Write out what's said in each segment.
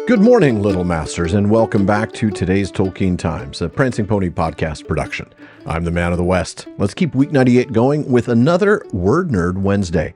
Good morning, Little Masters, and welcome back to today's Tolkien Times, a Prancing Pony podcast production. I'm the Man of the West. Let's keep Week 98 going with another Word Nerd Wednesday.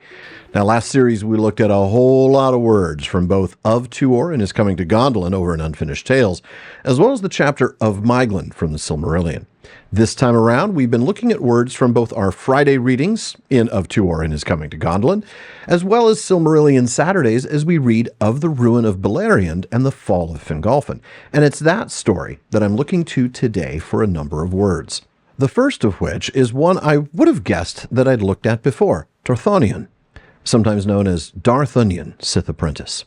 Now, last series we looked at a whole lot of words from both Of Tuor and His Coming to Gondolin over in Unfinished Tales, as well as the chapter of Maeglin from the Silmarillion. This time around, we've been looking at words from both our Friday readings in Of Tuor and His Coming to Gondolin, as well as Silmarillion Saturdays as we read of the Ruin of Beleriand and the Fall of Fingolfin. And it's that story that I'm looking to today for a number of words. The first of which is one I would have guessed that I'd looked at before, Dorthonion, sometimes known as Darthonion, Sith Apprentice.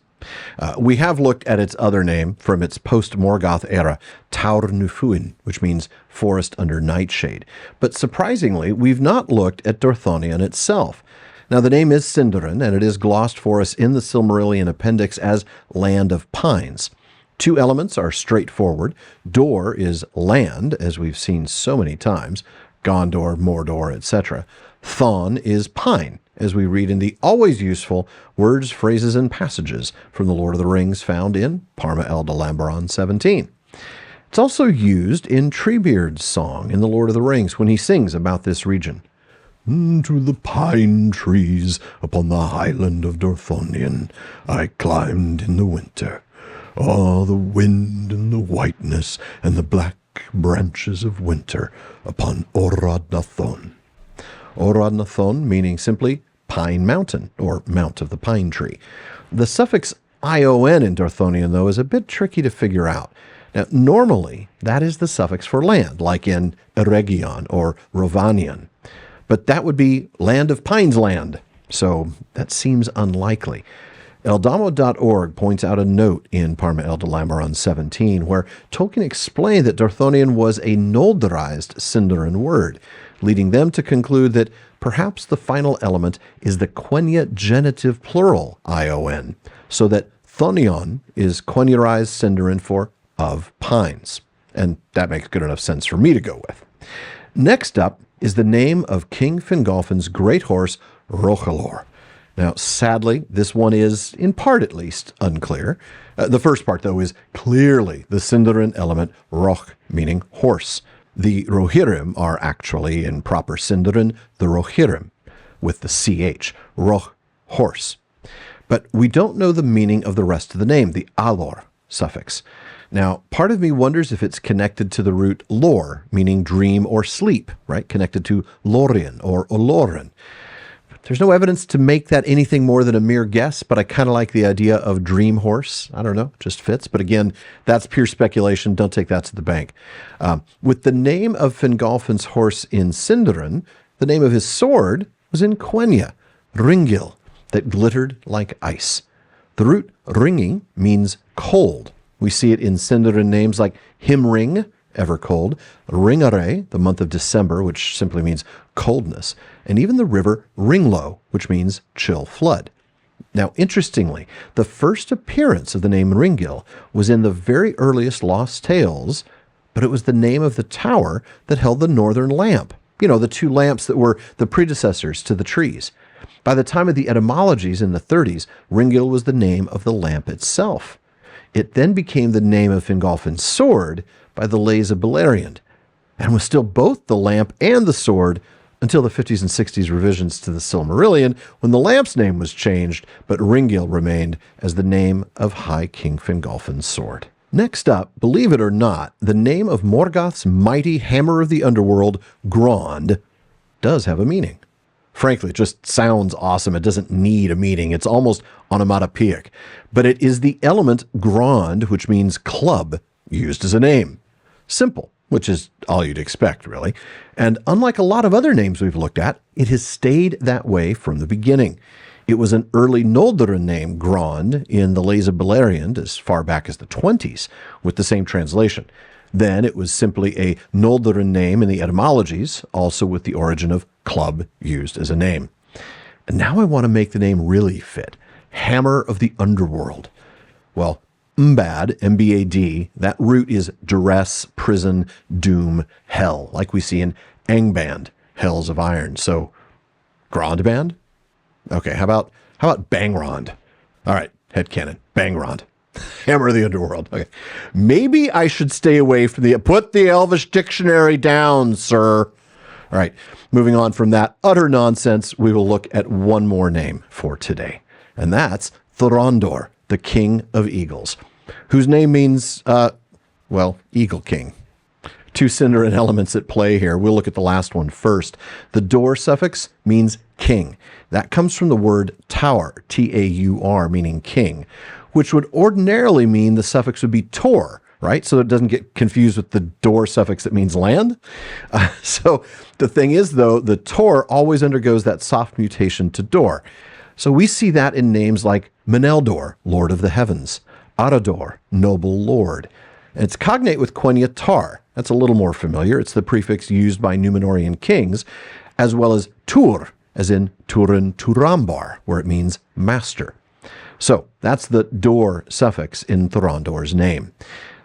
We have looked at its other name from its post-Morgoth era, Taur Nufuin, which means forest under nightshade. But surprisingly, we've not looked at Dorthonion itself. Now, the name is Sindarin, and it is glossed for us in the Silmarillion appendix as Land of Pines. Two elements are straightforward. Dor is land, as we've seen so many times, Gondor, Mordor, etc. Thon is pine, as we read in the always useful words, phrases, and passages from the Lord of the Rings found in Parma El Delambaron 17. It's also used in Treebeard's song in the Lord of the Rings when he sings about this region. To the pine trees upon the highland of Dorthonion I climbed in the winter. Ah, the wind and the whiteness and the black branches of winter upon Orad Nathon. Orad Nathon meaning simply Pine Mountain, or Mount of the Pine Tree. The suffix ion in Dorthonion, though, is a bit tricky to figure out. Now, normally, that is the suffix for land, like in Eregion or Rovanion. But that would be Land of Pines land, so that seems unlikely. Eldamo.org points out a note in Parma El Delambaron 17 where Tolkien explained that Dorthonion was a Nolderized Sindarin word, leading them to conclude that perhaps the final element is the Quenya genitive plural ion, so that Thonion is Quenya-rized Sindarin for of pines. And that makes good enough sense for me to go with. Next up is the name of King Fingolfin's great horse, Rochalor. Now, sadly, this one is, in part at least, unclear. The first part, though, is clearly the Sindarin element roch, meaning horse. The Rohirrim are actually, in proper Sindarin, the Rohirrim, with the ch, roch, horse. But we don't know the meaning of the rest of the name, the alor suffix. Now, part of me wonders if it's connected to the root lor, meaning dream or sleep, right? Connected to Lorien or Olorin. There's no evidence to make that anything more than a mere guess, but I kind of like the idea of dream horse. I don't know, just fits. But again, that's pure speculation. Don't take that to the bank. With the name of Fingolfin's horse in Sindarin, the name of his sword was in Quenya, Ringil, that glittered like ice. The root ringing means cold. We see it in Sindarin names like Himring, ever cold, Ringare, the month of December, which simply means coldness, and even the river Ringlo, which means chill flood. Now, interestingly, the first appearance of the name Ringil was in the very earliest Lost Tales, but it was the name of the tower that held the northern lamp. You know, the two lamps that were the predecessors to the trees. By the time of the etymologies in the 30s, Ringil was the name of the lamp itself. It then became the name of Fingolfin's sword by the Lays of Beleriand, and was still both the lamp and the sword until the 50s and 60s revisions to the Silmarillion, when the lamp's name was changed, but Ringil remained as the name of High King Fingolfin's sword. Next up, believe it or not, the name of Morgoth's mighty hammer of the underworld, Grond, does have a meaning. Frankly, it just sounds awesome. It doesn't need a meaning. It's almost onomatopoeic. But it is the element Grond, which means club, used as a name. Simple, which is all you'd expect, really. And unlike a lot of other names we've looked at, it has stayed that way from the beginning. It was an early Noldorin name, Grond, in the Lays of Beleriand as far back as the 20s, with the same translation. Then it was simply a Noldorin name in the etymologies, also with the origin of club used as a name. And now I want to make the name really fit. Hammer of the Underworld. Well, Mbad, M-B-A-D, that root is duress, prison, doom, hell, like we see in Angband, Hells of Iron. So, Grondband? Okay, how about Bangrond? All right, headcanon, Bangrond. Hammer of the underworld. Okay. Maybe I should stay away from put the Elvish dictionary down, sir. All right. Moving on from that utter nonsense, we will look at one more name for today. And that's Thorondor, the King of Eagles, whose name means, Eagle King. Two Sindarin elements at play here. We'll look at the last one first. The dor suffix means king. That comes from the word taur, T-A-U-R, meaning king, which would ordinarily mean the suffix would be tor, right? So it doesn't get confused with the dor suffix that means land. So the thing is, though, the tor always undergoes that soft mutation to dor. So we see that in names like Meneldor, Lord of the Heavens, Arador, Noble Lord. And it's cognate with Quenya tar. That's a little more familiar. It's the prefix used by Númenórean kings, as well as tur, as in Turin Turambar, where it means master. So that's the dor suffix in Thorondor's name.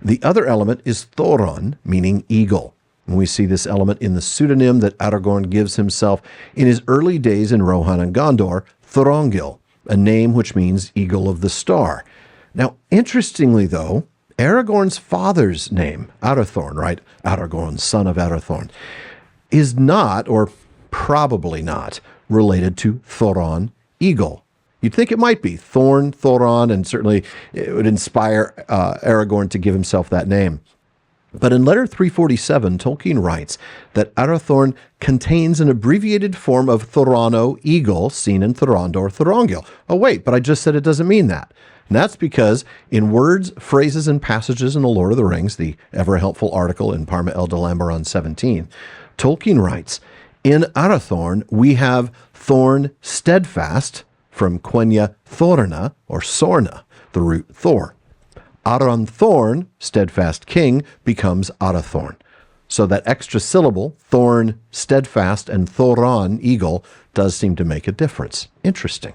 The other element is Thoron, meaning eagle. And we see this element in the pseudonym that Aragorn gives himself in his early days in Rohan and Gondor, Thorongil, a name which means eagle of the star. Now, interestingly, though, Aragorn's father's name, Arathorn, right? Aragorn, son of Arathorn, is not, or probably not, related to Thoron, eagle. You'd think it might be Thorn, Thoron, and certainly it would inspire Aragorn to give himself that name. But in letter 347, Tolkien writes that Arathorn contains an abbreviated form of Thorano, eagle, seen in Thorondor, Thorongil. Oh, wait, but I just said it doesn't mean that. And that's because in words, phrases, and passages in The Lord of the Rings, the ever-helpful article in Parma El Delamberon 17, Tolkien writes, in Arathorn, we have Thorn steadfast, from Quenya Thorna, or Sorna, the root Thor. Aranthorn, steadfast king, becomes Arathorn. So that extra syllable, Thorn, steadfast, and Thoron, eagle, does seem to make a difference. Interesting.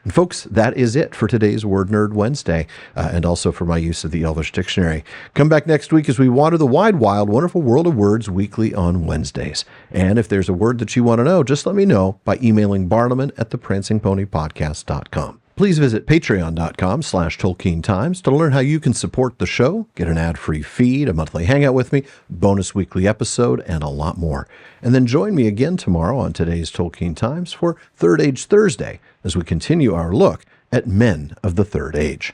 And folks, that is it for today's Word Nerd Wednesday, and also for my use of the Elvish Dictionary. Come back next week as we wander the wide, wild, wonderful world of words weekly on Wednesdays. And if there's a word that you want to know, just let me know by emailing barliman@theprancingponypodcast.com. Please visit patreon.com/TolkienTimes to learn how you can support the show, get an ad-free feed, a monthly hangout with me, bonus weekly episode, and a lot more. And then join me again tomorrow on today's Tolkien Times for Third Age Thursday as we continue our look at men of the Third Age.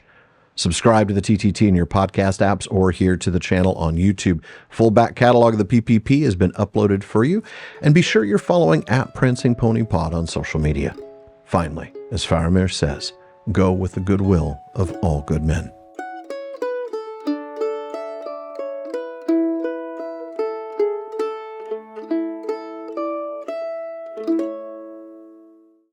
Subscribe to the TTT in your podcast apps or here to the channel on YouTube. Full back catalog of the PPP has been uploaded for you. And be sure you're following @PrancingPonyPod on social media. Finally, as Faramir says, go with the goodwill of all good men.